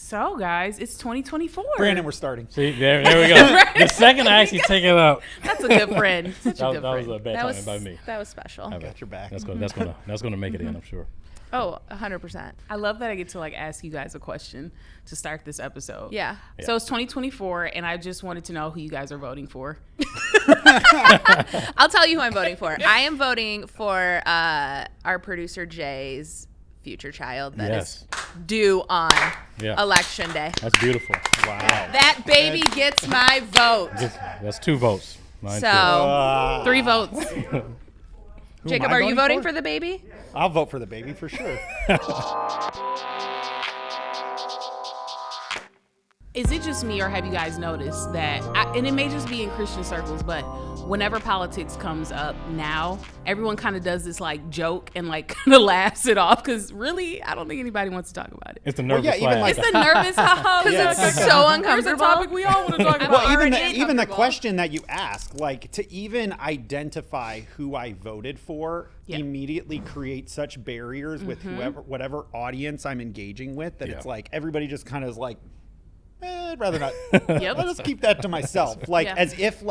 So, guys, it's 2024. Brandon, we're starting. See, there we go. The second I actually take it up. That's a good friend. Such a good That was friend. a bad timing by me. That was special. Got your back. That's gonna make it in, I'm sure. Oh, 100%. I love that I get to ask you guys a question to start this episode. Yeah. So it's 2024, and I just wanted to know who you guys are voting for. I'll tell you who I'm voting for. I am voting for our producer Jay's future child that is due on election day. That's beautiful. Wow. That baby gets my vote. That's 2 votes. Mine So, 3 votes. Jacob, are you voting for the baby? I'll vote for the baby for sure. Is it just me, or have you guys noticed that, and it may just be in Christian circles, but whenever politics comes up now, everyone kind of does this joke and kind of laughs it off, because really, I don't think anybody wants to talk about it. It's the nervous even laugh. It's the nervous, Because it's so uncomfortable. Here's a topic we all want to talk about. Well, even the question that you ask, to even identify who I voted for, immediately creates such barriers with whatever audience I'm engaging with that it's everybody just kind of is I'd rather not. I'll just keep that to myself. As if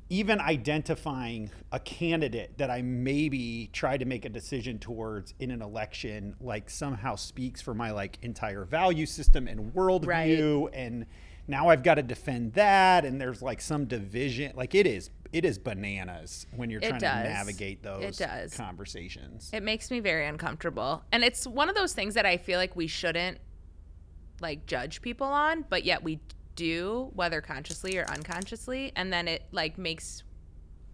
even identifying a candidate that I maybe tried to make a decision towards in an election, somehow speaks for my entire value system and worldview. Right. And now I've got to defend that. And there's some division. It is bananas when you're trying to navigate those conversations. It makes me very uncomfortable. And it's one of those things that I feel like we shouldn't judge people on, but yet we do, whether consciously or unconsciously, and then it makes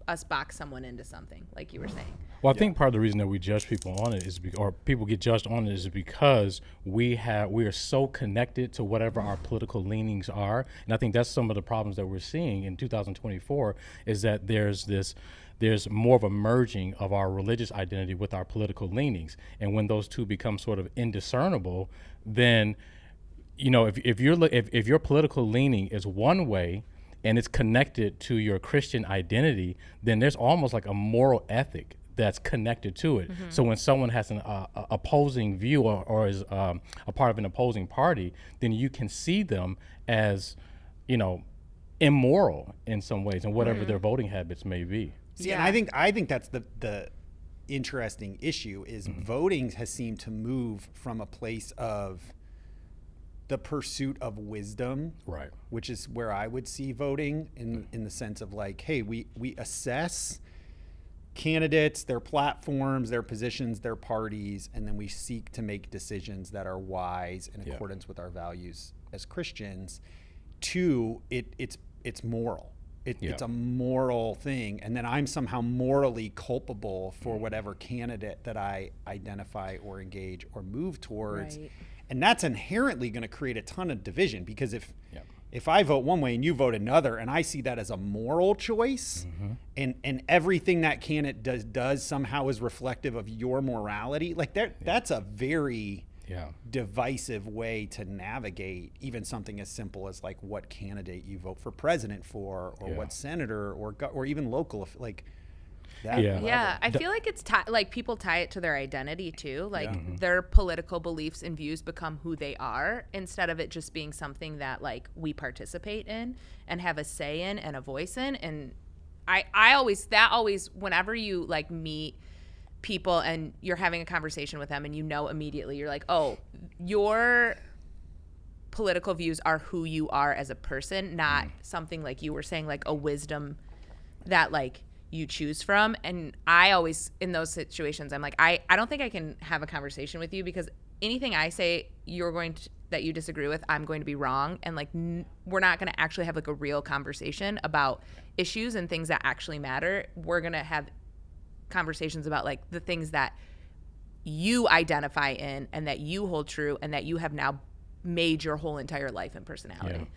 us box someone into something, like you were saying. Well, I think part of the reason that we judge people on it is or people get judged on it is because we are so connected to whatever our political leanings are. And I think that's some of the problems that we're seeing in 2024 is that there's more of a merging of our religious identity with our political leanings. And when those two become sort of indiscernible, then if your political leaning is one way and it's connected to your Christian identity, then there's almost a moral ethic that's connected to it. Mm-hmm. So when someone has an opposing view or is a part of an opposing party, then you can see them as, immoral in some ways and whatever their voting habits may be. See, and I think that's the interesting issue is voting has seemed to move from a place of the pursuit of wisdom, right? Which is where I would see voting in the sense of hey, we assess candidates, their platforms, their positions, their parties, and then we seek to make decisions that are wise in accordance with our values as Christians. It's moral. It's a moral thing, and then I'm somehow morally culpable for whatever candidate that I identify or engage or move towards. Right. And that's inherently going to create a ton of division because if I vote one way and you vote another, and I see that as a moral choice, and everything that candidate does somehow is reflective of your morality, that's a very divisive way to navigate even something as simple as what candidate you vote for president for, or what senator or even local I feel like it's people tie it to their identity too. Their political beliefs and views become who they are instead of it just being something that we participate in and have a say in and a voice in. And I always whenever you meet people and you're having a conversation with them and immediately you're oh, your political views are who you are as a person, not something you were saying a wisdom that you choose from. And I always, in those situations, I'm I don't think I can have a conversation with you because anything I say that you disagree with, I'm going to be wrong. And we're not going to actually have a real conversation about issues and things that actually matter. We're going to have conversations about the things that you identify in and that you hold true and that you have now made your whole entire life and personality.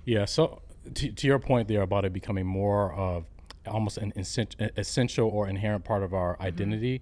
Yeah. So to your point there about it becoming more of almost an essential or inherent part of our identity.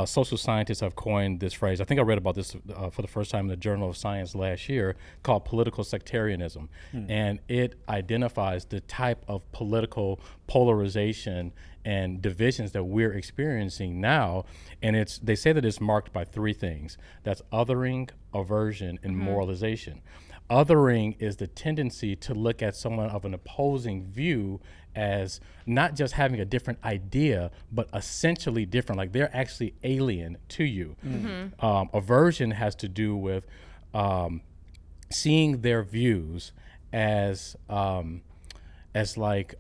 Social scientists have coined this phrase. I think I read about this for the first time in the Journal of Science last year, called political sectarianism. And it identifies the type of political polarization and divisions that we're experiencing now. And they say that it's marked by 3 things. That's othering, aversion, and moralization. Othering is the tendency to look at someone of an opposing view as not just having a different idea, but essentially different, like they're actually alien to you. Aversion has to do with seeing their views as like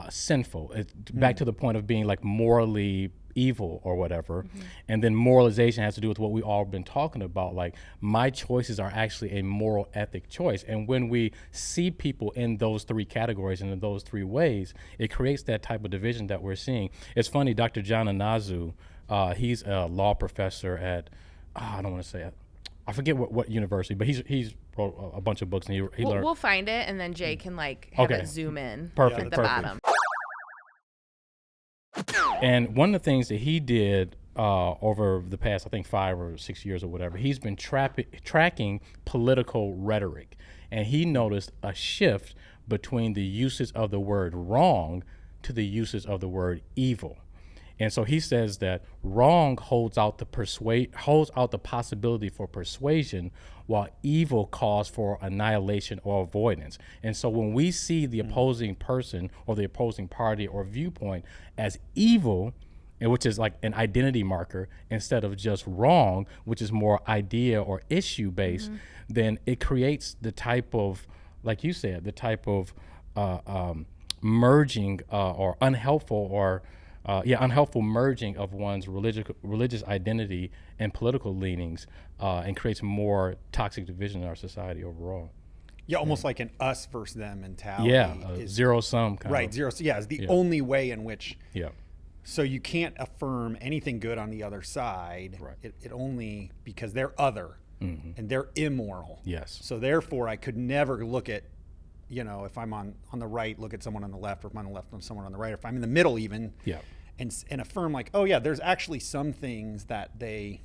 sinful. Back to the point of being like morally evil or whatever. And then moralization has to do with what we all been talking about, like my choices are actually a moral ethic choice. And when we see people in those three categories and in those three ways, it creates that type of division that we're seeing. It's funny, Dr. John Anazu, he's a law professor at I don't want to say it, I forget what university, but he's wrote a bunch of books, and he learned. We'll find it, and then Jay can like have it zoom in perfect at the bottom. And one of the things that he did over the past, I think 5 or 6 years or whatever, he's been tracking political rhetoric, and he noticed a shift between the usage of the word wrong to the usage of the word evil. And so he says that wrong holds out the possibility for persuasion, while evil calls for annihilation or avoidance. And so when we see the opposing person or the opposing party or viewpoint as evil, and which is like an identity marker, instead of just wrong, which is more idea or issue based, then it creates the type of, like you said, the type of merging or unhelpful or unhelpful merging of one's religious identity and political leanings, and creates more toxic division in our society overall. Yeah, almost like an us versus them mentality. Yeah, zero sum kind right, of. zero. Yeah, is the only way in which. Yeah. So you can't affirm anything good on the other side. Right. It only because they're other and they're immoral. Yes. So therefore, I could never look at, if I'm on the right, look at someone on the left, or if I'm on the left, on someone on the right, or if I'm in the middle even. Yeah. And affirm like, oh yeah, there's actually some things that they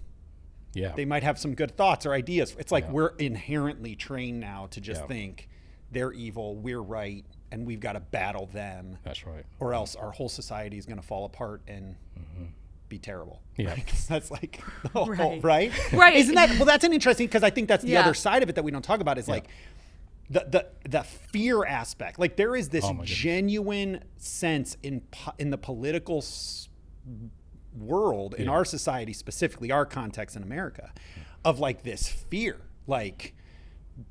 might have some good thoughts or ideas. It's like we're inherently trained now to just think they're evil, we're right, and we've got to battle them. That's right. Or else our whole society is going to fall apart and be terrible. Yeah. Right? 'Cause that's like the whole, Right. right? Right. Isn't that, well, that's an interesting, because I think that's the other side of it that we don't talk about is like the fear aspect. Like there is this genuine sense in the political world, in our society, specifically our context in America, of like this fear, like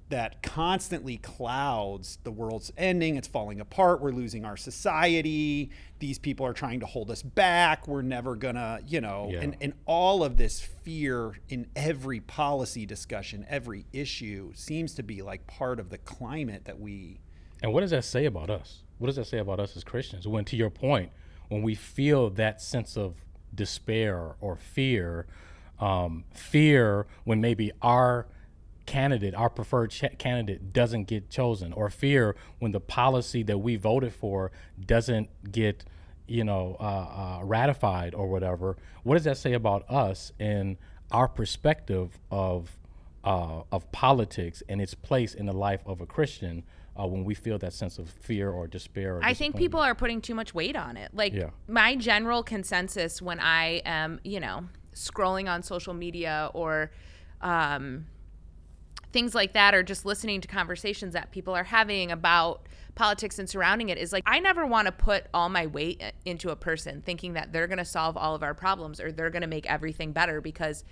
that constantly clouds the world's ending. It's falling apart. We're losing our society. These people are trying to hold us back. We're never gonna, and all of this fear in every policy discussion, every issue seems to be like part of the climate that we. And what does that say about us? What does that say about us as Christians? When, to your point, when we feel that sense of despair or fear when maybe our preferred candidate doesn't get chosen, or fear when the policy that we voted for doesn't get, ratified or whatever. What does that say about us and our perspective of politics and its place in the life of a Christian when we feel that sense of fear or despair? Or I think people are putting too much weight on it. Like my general consensus when I am, scrolling on social media or things like that, or just listening to conversations that people are having about politics and surrounding it, is like, I never want to put all my weight into a person thinking that they're going to solve all of our problems or they're going to make everything better, because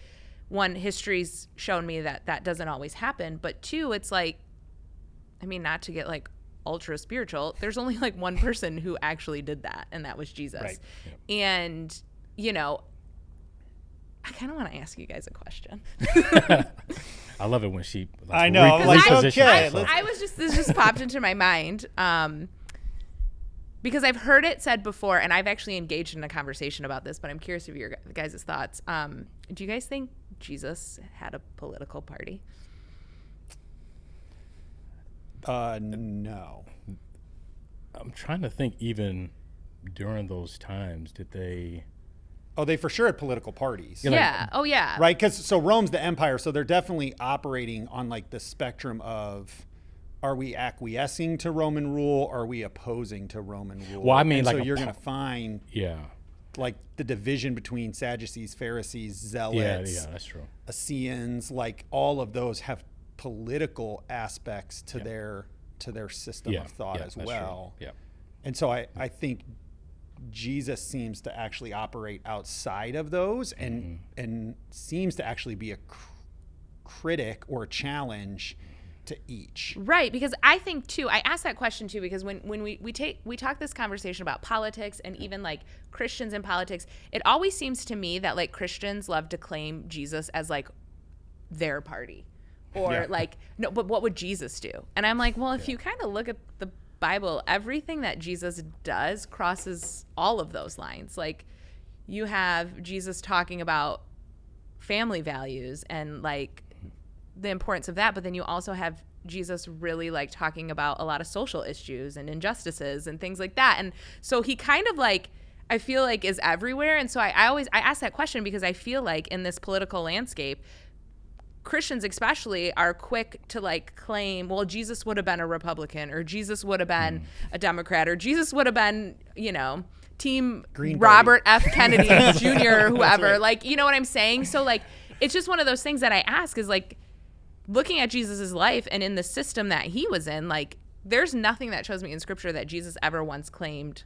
one, history's shown me that that doesn't always happen. But two, it's like, I mean, not to get like ultra spiritual, there's only like one person who actually did that, and that was Jesus. Right. And, I kind of want to ask you guys a question. I love it when she. I know. This just popped into my mind because I've heard it said before, and I've actually engaged in a conversation about this. But I'm curious of your guys' thoughts. Do you guys think Jesus had a political party? No. I'm trying to think. Even during those times, did they? Oh, they for sure had political parties. Yeah. Oh, yeah. Right, because Rome's the empire, so they're definitely operating on like the spectrum of, are we acquiescing to Roman rule? Are we opposing to Roman rule? Well, I mean, and like so you're going to find. Yeah. like the division between Sadducees, Pharisees, Zealots, yeah, that's true. Essenes, like all of those have political aspects to their system of thought as well. True. Yeah. And so I think Jesus seems to actually operate outside of those and seems to actually be a critic or a challenge to each. Right, because I think too, I asked that question too, because when we talk this conversation about politics and even like Christians in politics, it always seems to me that like Christians love to claim Jesus as like their party or like, no, but what would Jesus do? And I'm like, well, if you kind of look at the Bible, everything that Jesus does crosses all of those lines. Like you have Jesus talking about family values and like the importance of that, but then you also have Jesus really like talking about a lot of social issues and injustices and things like that. And so he kind of like, I feel like is everywhere. And so I ask that question because I feel like in this political landscape, Christians especially are quick to like claim, well, Jesus would have been a Republican or Jesus would have been a Democrat or Jesus would have been, you know, team Green Robert F. Kennedy Jr. or whoever. Right. Like, you know what I'm saying? So like, it's just one of those things that I ask is like, looking at Jesus's life and in the system that he was in, like there's nothing that shows me in scripture that Jesus ever once claimed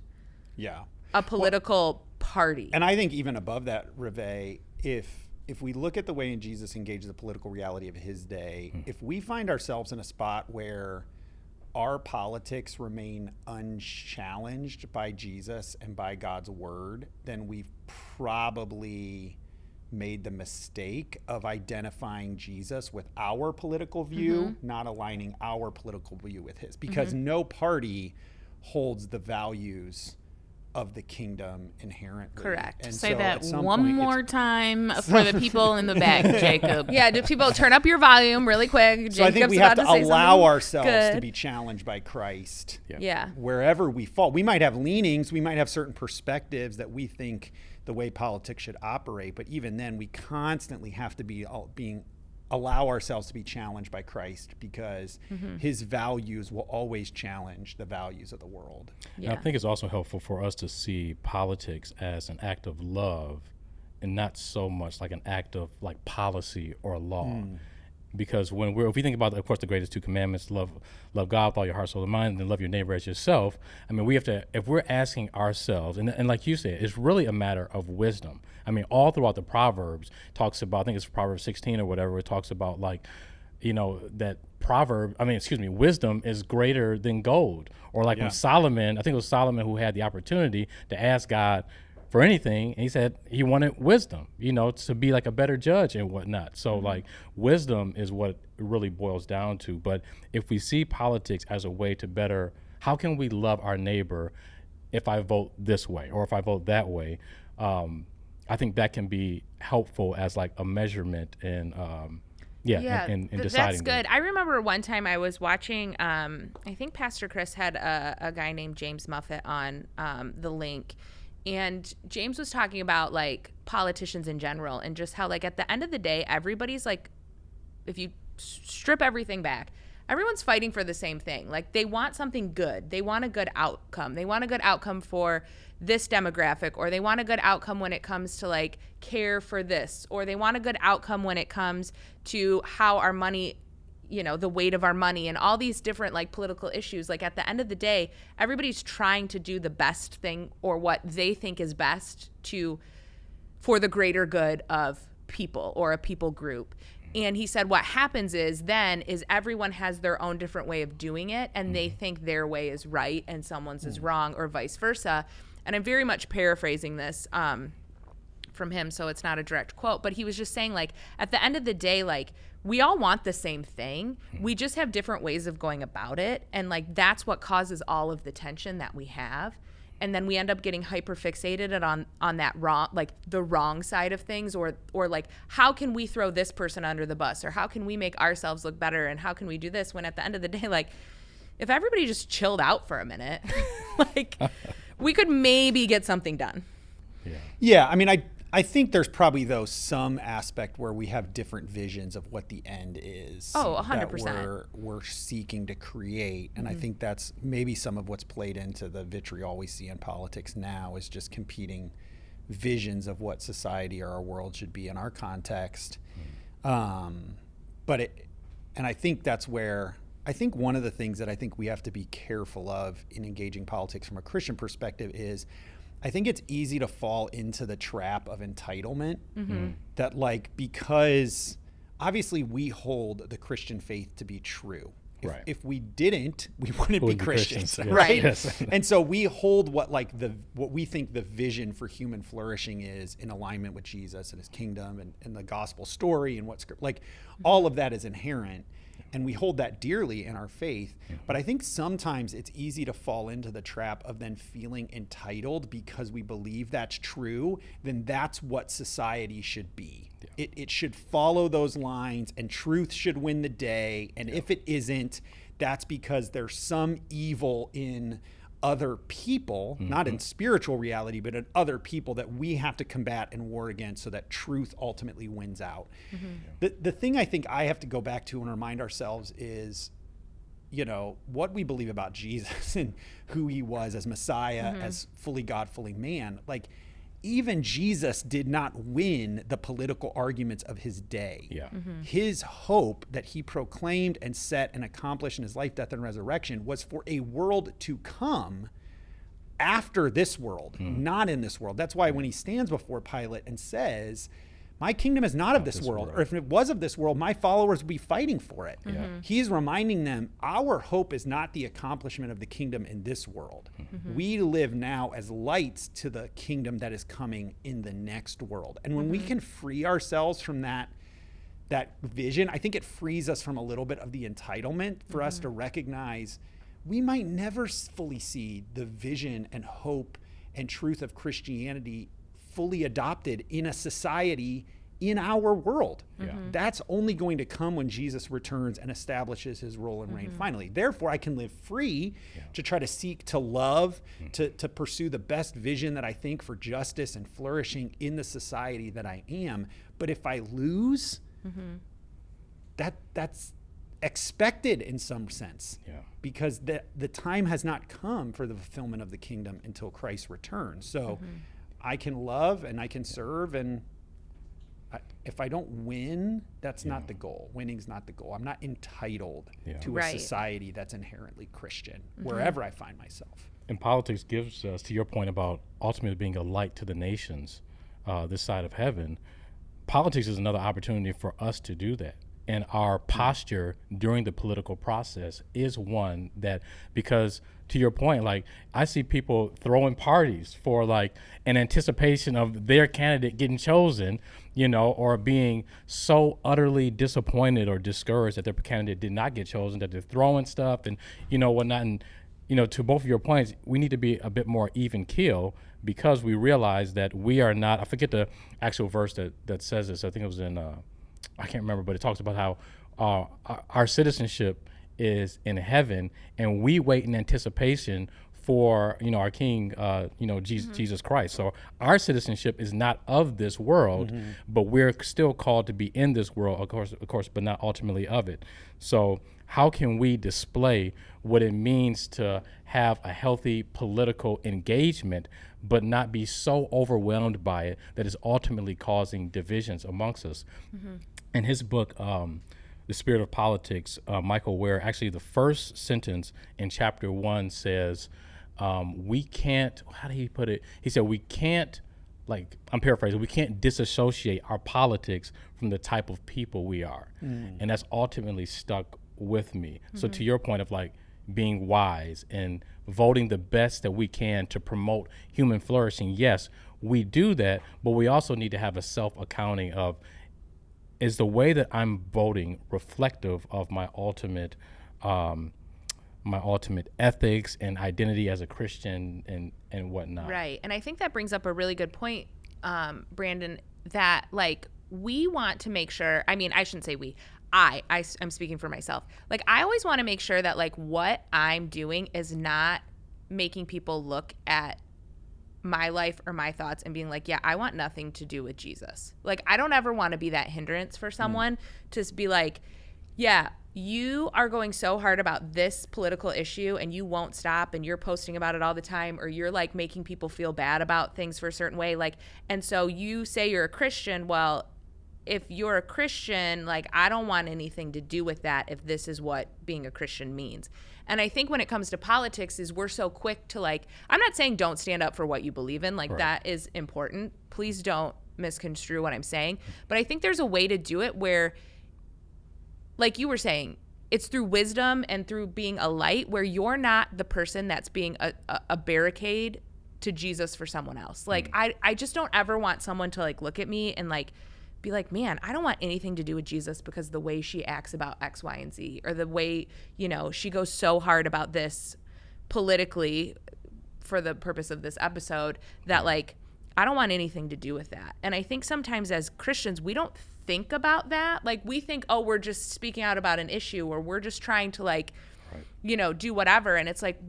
a political party. And I think even above that, Ravae, if we look at the way Jesus engaged the political reality of his day, if we find ourselves in a spot where our politics remain unchallenged by Jesus and by God's word, then we've probably made the mistake of identifying Jesus with our political view, not aligning our political view with his, because no party holds the values of the kingdom inherently. Correct. And Say so that at some one point more time for the people in the back, Jacob. Yeah, do people turn up your volume really quick? So I think we have to allow ourselves to be challenged by Christ. Yeah. Wherever we fall, we might have leanings, we might have certain perspectives that we think the way politics should operate, but even then we constantly have to allow ourselves to be challenged by Christ because his values will always challenge the values of the world. Yeah. And I think it's also helpful for us to see politics as an act of love and not so much like an act of like policy or law. Because if we think about, of course, the greatest two commandments, love God with all your heart, soul, and mind, and then love your neighbor as yourself. I mean, we have to, if we're asking ourselves, and like you said, it's really a matter of wisdom. I mean, all throughout the Proverbs talks about, I think it's Proverbs 16 or whatever, it talks about like, you know, that wisdom is greater than gold. Or like when Solomon, I think it was Solomon who had the opportunity to ask God for anything, and he said he wanted wisdom, you know, to be like a better judge and whatnot. So like wisdom is what it really boils down to. But if we see politics as a way to better, how can we love our neighbor if I vote this way or if I vote that way? I think that can be helpful as like a measurement in deciding. That's good. I remember one time I was watching, I think Pastor Chris had a guy named James Muffett on The Link. And James was talking about like politicians in general and just how like at the end of the day, everybody's like, if you strip everything back, everyone's fighting for the same thing. Like they want something good. They want a good outcome. They want a good outcome for this demographic, or they want a good outcome when it comes to like care for this, or they want a good outcome when it comes to how our money, you know, the weight of our money and all these different like political issues. Like at the end of the day, everybody's trying to do the best thing or what they think is best for the greater good of people or a people group. And he said what happens is everyone has their own different way of doing it, and they think their way is right and someone's is wrong, or vice versa. And I'm very much paraphrasing this from him, so it's not a direct quote, but he was just saying like at the end of the day, like we all want the same thing. We just have different ways of going about it. And like, that's what causes all of the tension that we have. And then we end up getting hyper fixated on that wrong, like the wrong side of things, or like, how can we throw this person under the bus, or how can we make ourselves look better? And how can we do this? When at the end of the day, like if everybody just chilled out for a minute, like we could maybe get something done. Yeah. I mean, I think there's probably, though, some aspect where we have different visions of what the end is. Oh, 100%. That we're seeking to create. And I think that's maybe some of what's played into the vitriol we see in politics now is just competing visions of what society or our world should be in our context. And I think that's where, I think one of the things that I think we have to be careful of in engaging politics from a Christian perspective is, I think it's easy to fall into the trap of entitlement, that like, because obviously we hold the Christian faith to be true. If we didn't, we wouldn't be Christians, right? Yes. And so we hold what we think the vision for human flourishing is in alignment with Jesus and his kingdom and the gospel story and what's like all of that is inherent. And we hold that dearly in our faith. But I think sometimes it's easy to fall into the trap of then feeling entitled because we believe that's true, then that's what society should be. It should follow those lines and truth should win the day. And if it isn't, that's because there's some evil in other people, not in spiritual reality, but in other people that we have to combat and war against so that truth ultimately wins out. The thing I think I have to go back to and remind ourselves is, you know, what we believe about Jesus and who he was as Messiah, as fully God, fully man. Like, even Jesus did not win the political arguments of his day. His hope that he proclaimed and set and accomplished in his life, death, and resurrection was for a world to come after this world, not in this world. That's why when he stands before Pilate and says, my kingdom is not of this world, or if it was of this world, my followers would be fighting for it. He's reminding them, our hope is not the accomplishment of the kingdom in this world. We live now as lights to the kingdom that is coming in the next world. And when we can free ourselves from that vision, I think it frees us from a little bit of the entitlement for us to recognize we might never fully see the vision and hope and truth of Christianity fully adopted in a society in our world. That's only going to come when Jesus returns and establishes his role and reign finally. Therefore, I can live free to try to seek to love, to pursue the best vision that I think for justice and flourishing in the society that I am. But if I lose, that's expected in some sense, because the time has not come for the fulfillment of the kingdom until Christ returns. So I can love and I can serve, and if I don't win, that's not the goal. Winning's not the goal. I'm not entitled to a society that's inherently Christian, wherever I find myself. And politics gives us, to your point about ultimately being a light to the nations, this side of heaven, politics is another opportunity for us to do that. And our posture during the political process is one that, because to your point, like, I see people throwing parties for like an anticipation of their candidate getting chosen, you know, or being so utterly disappointed or discouraged that their candidate did not get chosen, that they're throwing stuff and, you know, whatnot. And, you know, to both of your points, we need to be a bit more even keel, because we realize that we are not, I forget the actual verse that says this. I think it was in, I can't remember, but it talks about how our citizenship is in heaven, and we wait in anticipation for, you know, our King, you know, Jesus Christ. So our citizenship is not of this world, but we're still called to be in this world, of course, but not ultimately of it. So how can we display what it means to have a healthy political engagement, but not be so overwhelmed by it that is ultimately causing divisions amongst us? In his book, The Spirit of Politics, Michael Ware, actually the first sentence in chapter 1 says, we can't, how did he put it? He said, we can't, like, I'm paraphrasing, we can't disassociate our politics from the type of people we are. And that's ultimately stuck with me. So to your point of like being wise and voting the best that we can to promote human flourishing, yes, we do that, but we also need to have a self-accounting of, is the way that I'm voting reflective of my ultimate ethics and identity as a Christian and whatnot? Right. And I think that brings up a really good point, Brandon, that like we want to make sure, I mean, I shouldn't say we, I'm speaking for myself. Like, I always want to make sure that like what I'm doing is not making people look at my life or my thoughts and being like, yeah, I want nothing to do with Jesus. Like, I don't ever want to be that hindrance for someone to be like, yeah, you are going so hard about this political issue and you won't stop and you're posting about it all the time, or you're like making people feel bad about things for a certain way. Like, and so you say you're a Christian. Well, if you're a Christian, like, I don't want anything to do with that if this is what being a Christian means. And I think when it comes to politics is we're so quick to like, I'm not saying don't stand up for what you believe in. Like right. That is important. Please don't misconstrue what I'm saying. But I think there's a way to do it where, like you were saying, it's through wisdom and through being a light where you're not the person that's being a barricade to Jesus for someone else. Like, I just don't ever want someone to like look at me and like be like, man, I don't want anything to do with Jesus because the way she acts about X, Y, and Z, or the way, you know, she goes so hard about this politically for the purpose of this episode that like, I don't want anything to do with that. And I think sometimes as Christians, we don't think about that. Like we think, oh, we're just speaking out about an issue, or we're just trying to like, right. you know, do whatever. And it's like,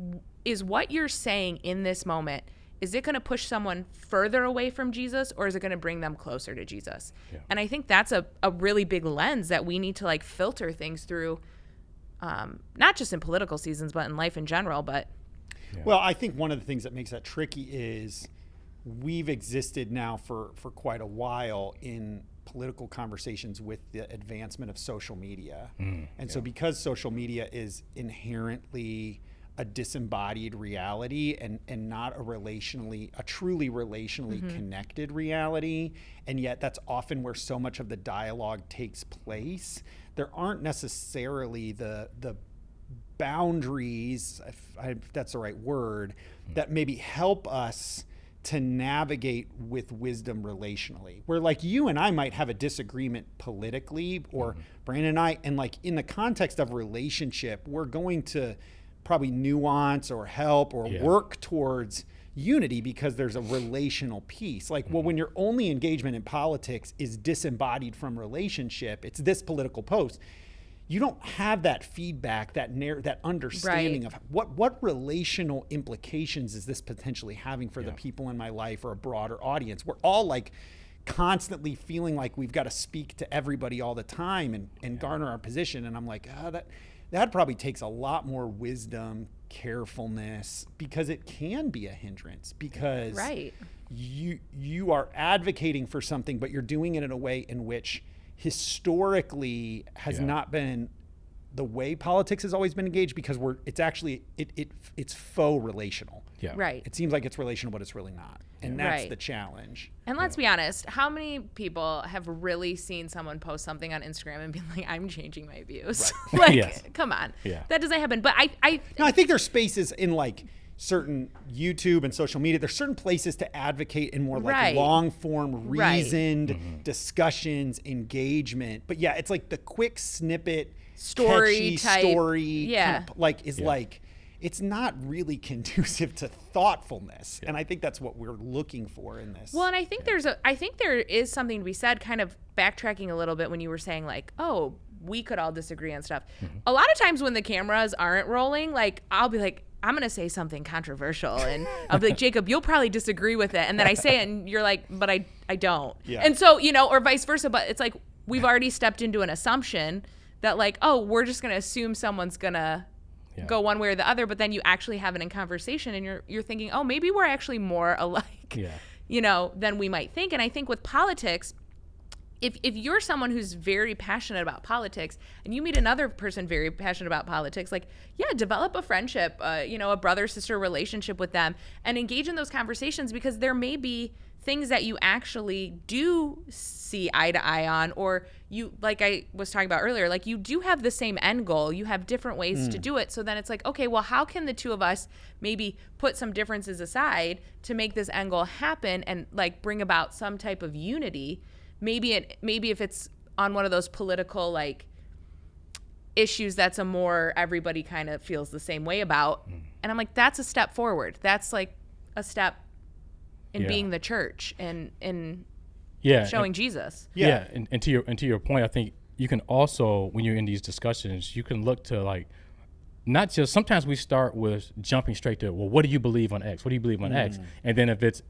is what you're saying in this moment, is it going to push someone further away from Jesus, or is it going to bring them closer to Jesus? Yeah. And I think that's a really big lens that we need to like filter things through, not just in political seasons, but in life in general. But yeah. Well, I think one of the things that makes that tricky is we've existed now for quite a while in political conversations with the advancement of social media. And so because social media is inherently a disembodied reality and not a truly relationally connected reality, and yet that's often where so much of the dialogue takes place, there aren't necessarily the boundaries, if that's the right word, that maybe help us to navigate with wisdom relationally, where like you and I might have a disagreement politically, or Brandon and I, and like in the context of relationship, we're going to probably nuance or help or work towards unity because there's a relational piece. Like, well, when your only engagement in politics is disembodied from relationship, it's this political post, you don't have that feedback, that understanding right. of what relational implications is this potentially having for the people in my life or a broader audience. We're all like constantly feeling like we've got to speak to everybody all the time and garner our position. And I'm like, that probably takes a lot more wisdom, carefulness, because it can be a hindrance, because right. you are advocating for something, but you're doing it in a way in which historically has not been the way politics has always been engaged, because it's actually it's faux relational. Right. It seems like it's relational, but it's really not. And that's the challenge. And let's be honest, how many people have really seen someone post something on Instagram and been like, I'm changing my views? Right. Like, come on. Yeah. That doesn't happen. But I think there's spaces in like certain YouTube and social media, there's certain places to advocate in more like long form, reasoned discussions, engagement. But yeah, it's like the quick snippet, story type story, kind of like like, it's not really conducive to thoughtfulness. And I think that's what we're looking for in this. Well, and I think there is something to be said, kind of backtracking a little bit when you were saying like, oh, we could all disagree on stuff. A lot of times when the cameras aren't rolling, like I'll be like, I'm going to say something controversial, and I'll be like, Jacob, you'll probably disagree with it. And then I say it and you're like, but I don't. Yeah. And so, you know, or vice versa, but it's like, we've already stepped into an assumption that like, oh, we're just going to assume someone's going to go one way or the other. But then you actually have it in conversation and you're thinking, oh, maybe we're actually more alike, you know, than we might think. And I think with politics, if you're someone who's very passionate about politics and you meet another person very passionate about politics, like, develop a friendship, you know, a brother-sister relationship with them and engage in those conversations, because there may be things that you actually do see eye to eye on, or you, like I was talking about earlier, like you do have the same end goal. You have different ways to do it. So then it's like, okay, well, how can the two of us maybe put some differences aside to make this end goal happen and like bring about some type of unity? Maybe if it's on one of those political like issues that's a more everybody kind of feels the same way about. And I'm like, that's a step forward. That's like a step in being the church and in showing Jesus. Yeah. And to your point, I think you can also, when you're in these discussions, you can look to like, not just, sometimes we start with jumping straight to, well, what do you believe on X? What do you believe on X? And then if it's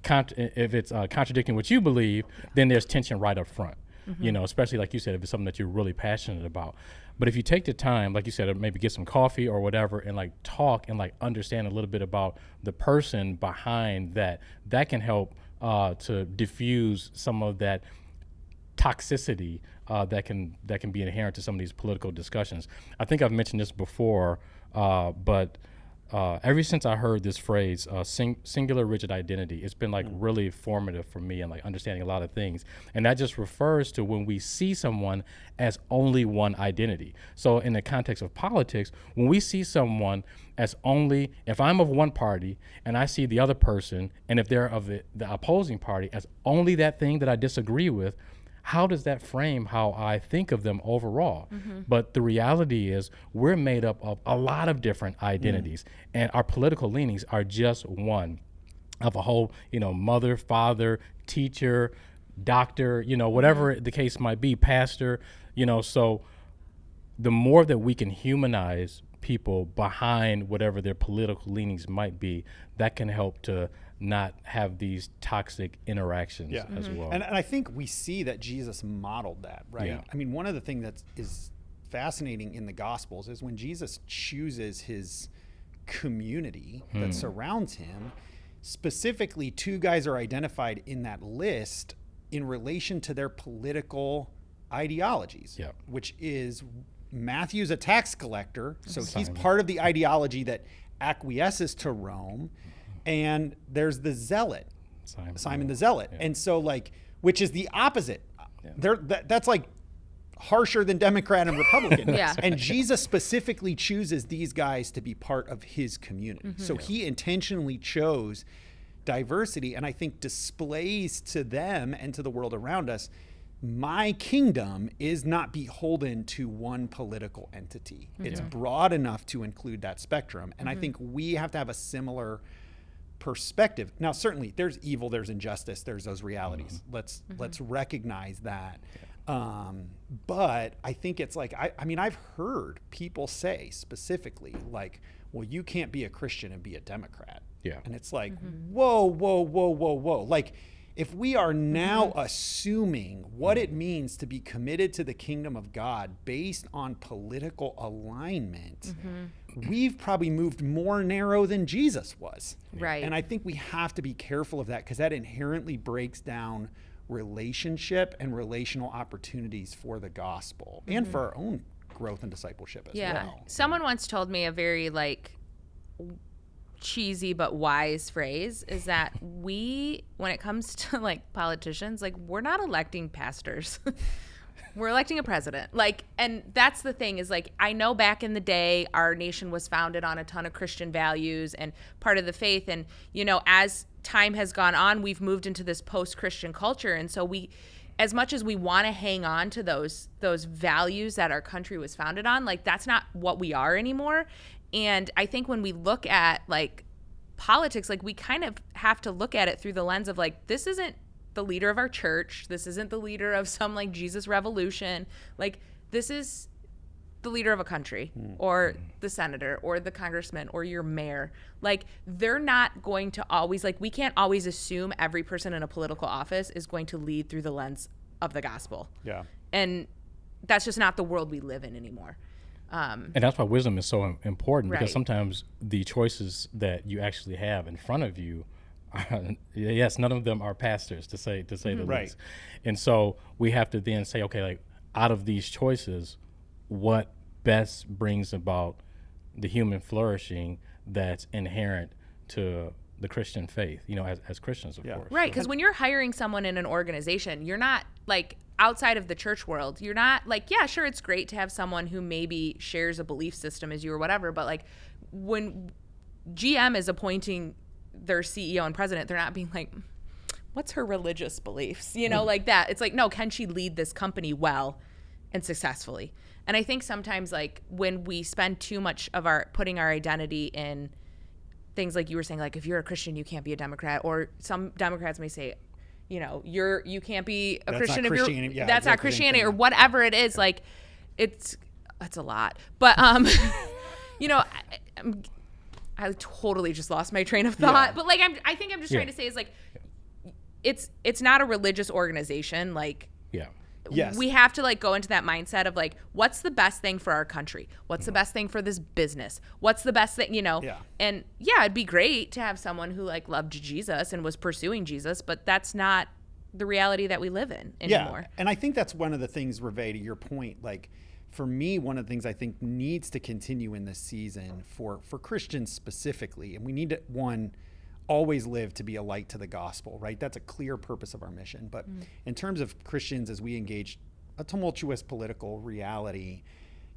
contradicting what you believe, then there's tension right up front. You know, especially like you said, if it's something that you're really passionate about. But if you take the time, like you said, maybe get some coffee or whatever, and like talk and like understand a little bit about the person behind that can help to diffuse some of that toxicity that can be inherent to some of these political discussions. I think I've mentioned this before, but ever since I heard this phrase, singular rigid identity, it's been like really formative for me and like understanding a lot of things. And that just refers to when we see someone as only one identity. So in the context of politics, when we see someone as only, if I'm of one party and I see the other person, and if they're of the opposing party as only that thing that I disagree with, how does that frame how I think of them overall? But the reality is we're made up of a lot of different identities, and our political leanings are just one of a whole, mother, father, teacher, doctor, whatever the case might be, pastor, so the more that we can humanize people behind whatever their political leanings might be, that can help to not have these toxic interactions as well. And I think we see that Jesus modeled that, right? Yeah. I mean, one of the things that is fascinating in the Gospels is when Jesus chooses his community that surrounds him, specifically 2 guys are identified in that list in relation to their political ideologies, which is Matthew's a tax collector, so he's part of the ideology that acquiesces to Rome. And there's the zealot, Simon the Zealot. And so which is the opposite. That's like harsher than Democrat and Republican. And Jesus specifically chooses these guys to be part of his community. So he intentionally chose diversity, and I think displays to them and to the world around us, my kingdom is not beholden to one political entity. It's broad enough to include that spectrum. And I think we have to have a similar perspective. Now, certainly there's evil, there's injustice, there's those realities. Let's recognize that. But I think it's like, I mean, I've heard people say specifically like, well, you can't be a Christian and be a Democrat. And it's like, whoa. Like, if we are now assuming what it means to be committed to the kingdom of God based on political alignment, we've probably moved more narrow than Jesus was. Right. And I think we have to be careful of that, because that inherently breaks down relationship and relational opportunities for the gospel and for our own growth and discipleship as well. Someone once told me a very cheesy but wise phrase is that when it comes to politicians, we're not electing pastors. We're electing a president. And that's the thing is I know back in the day our nation was founded on a ton of Christian values and part of the faith, and as time has gone on, we've moved into this post-Christian culture, and so we, as much as we want to hang on to those values that our country was founded on, that's not what we are anymore. And I think when we look at politics, we kind of have to look at it through the lens of this isn't the leader of our church. This isn't the leader of some Jesus revolution. This is the leader of a country or the senator or the congressman or your mayor. They're not going to always, we can't always assume every person in a political office is going to lead through the lens of the gospel. And that's just not the world we live in anymore. And that's why wisdom is so important, because sometimes the choices that you actually have in front of you, yes, none of them are pastors, to say the least. And so we have to then say, okay, out of these choices, what best brings about the human flourishing that's inherent to the Christian faith, as Christians, of course. Right, because when you're hiring someone in an organization, you're not outside of the church world, you're not yeah, sure, it's great to have someone who maybe shares a belief system as you or whatever, but when GM is appointing their CEO and president, they're not being what's her religious beliefs, like that. It's no, can she lead this company well and successfully? And I think sometimes when we spend too much of putting our identity in things you were saying, if you're a Christian, you can't be a Democrat, or some Democrats may say, you can't be a Christian if you're that's not Christianity, or whatever it is. That's a lot, but I totally just lost my train of thought. But I think I'm just trying to say is it's not a religious organization. Yes. we have to like go into that mindset of like, what's the best thing for our country? What's the best thing for this business? What's the best thing, Yeah. And yeah, it'd be great to have someone who like loved Jesus and was pursuing Jesus, but that's not the reality that we live in anymore. Yeah, and I think that's one of the things, Ravae, to your point, like for me, one of the things I think needs to continue in this season for Christians specifically, and we need to, one, always live to be a light to the gospel, right? That's a clear purpose of our mission. But in terms of Christians, as we engage a tumultuous political reality,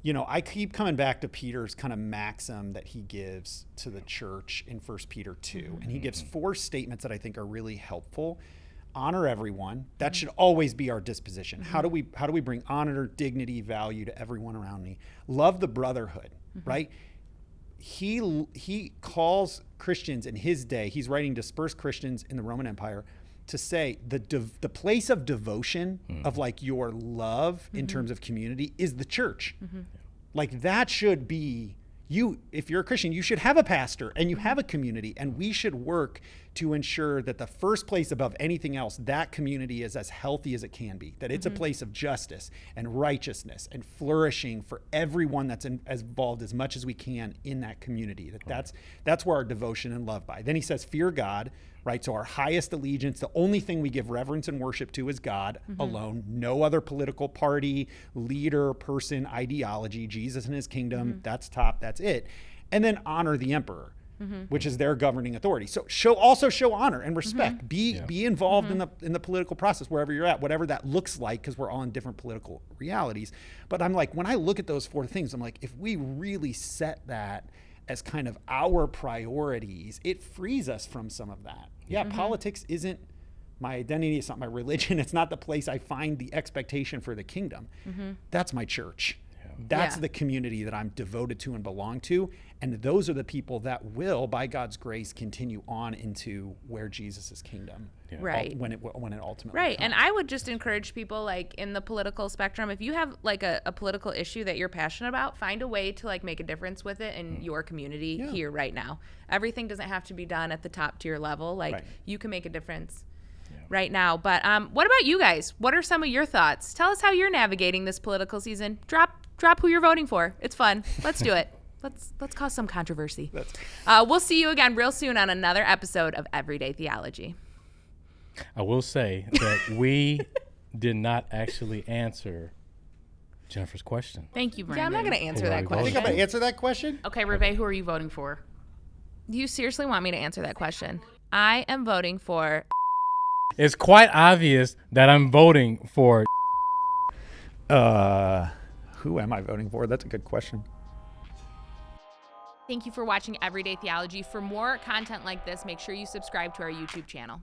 I keep coming back to Peter's kind of maxim that he gives to the church in 1 Peter 2. And he gives 4 statements that I think are really helpful. Honor everyone. That should always be our disposition. How do we bring honor, dignity, value to everyone around me? Love the brotherhood, right? He calls Christians in his day, he's writing dispersed Christians in the Roman Empire, to say the place of devotion of like your love in terms of community is the church. Like that should be if you're a Christian, you should have a pastor and you have a community, and we should work to ensure that the first place above anything else, that community is as healthy as it can be, that it's a place of justice and righteousness and flourishing for everyone that's involved as much as we can in that community. That's where our devotion and love by. Then he says, fear God, right? So our highest allegiance, the only thing we give reverence and worship to is God alone, no other political party, leader, person, ideology, Jesus and his kingdom, that's top, that's it. And then honor the emperor, which is their governing authority. So also show honor and respect. Be involved in the political process wherever you're at, whatever that looks like, because we're all in different political realities. But I'm like, when I look at those 4 things, I'm like, if we really set that as kind of our priorities, it frees us from some of that. Politics isn't my identity, it's not my religion, it's not the place I find the expectation for the kingdom. That's my church. That's the community that I'm devoted to and belong to. And those are the people that will, by God's grace, continue on into where Jesus' kingdom, Right. when it ultimately Right. comes. And I would just encourage people like in the political spectrum, if you have like a political issue that you're passionate about, find a way to like make a difference with it in your community here right now. Everything doesn't have to be done at the top tier level. Like you can make a difference right now. But what about you guys? What are some of your thoughts? Tell us how you're navigating this political season. Drop who you're voting for. It's fun. Let's do it. Let's cause some controversy. We'll see you again real soon on another episode of Everyday Theology. I will say that we did not actually answer Jennifer's question. Thank you, Brandon. Yeah, I'm not going to answer Who are that you I question. think I'm going to answer that question. Okay, Ravae, who are you voting for? Do you seriously want me to answer that question? I am voting for... It's quite obvious that I'm voting for... Who am I voting for? That's a good question. Thank you for watching Everyday Theology. For more content like this, make sure you subscribe to our YouTube channel.